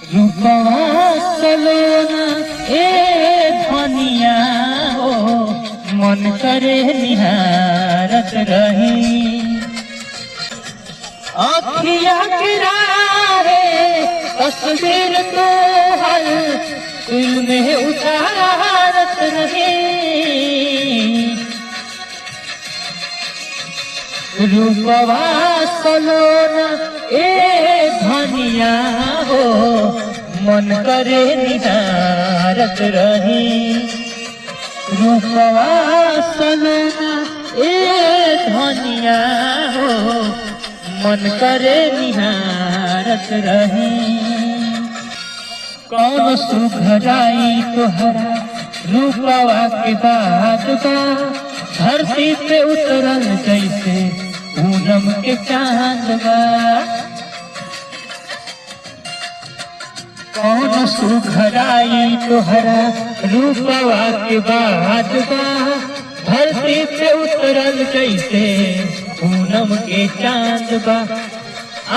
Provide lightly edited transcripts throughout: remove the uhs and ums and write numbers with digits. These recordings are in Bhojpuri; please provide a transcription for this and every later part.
रूपवा सलोना ए धनिया हो मन करे निहारत रही अखिया किनारे तस्वीर तो हर दिल में उतारत रही रूपवा सलोना ए धनिया हो मन करे निहारत रही रूपवा सलोना ए धनिया हो मन करे निहारत रही कौन सुघराई तोहरा रूपवा के बाद बा धरती पे उतरल जैसे पूनम के चांद बा कौन सुघराई तोहरा रूपवा के बाद बा धरती पे उतरल जैसे पूनम के चांद बा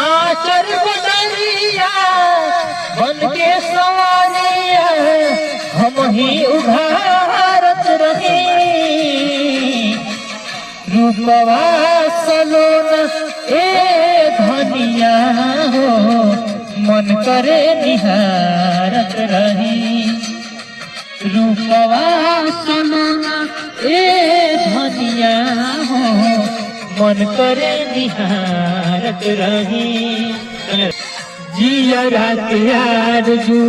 आचर बदरिया बन के सवारिया हम ही उघारत रही रूपवा सलोना ए धनिया हो मन करे निहारत रही रूपवा सलोना ए धनिया हो मन करे निहारत रही जिया रात यार जू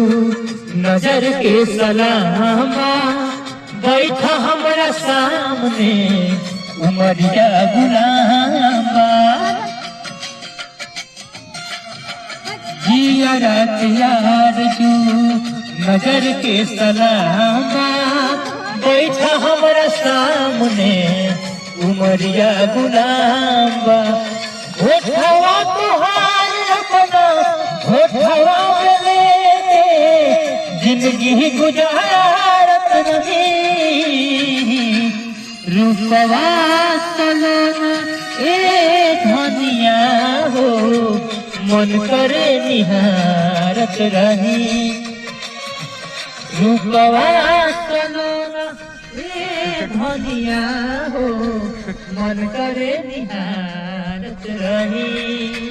नजर के सलामा बैठा हमरा सामने उमरिया गुलामा जिया रात यार जू नजर के सलामा बैठा हमरा सामने उमरिया गुलामा होठवा तुहार अपना होठवा लेके जिंदगी गुजारत रही रूपवा सलोना ए धनिया हो मन करे निहारत रही रूपवा सलोना ए धनिया हो मन करे निहारत रही।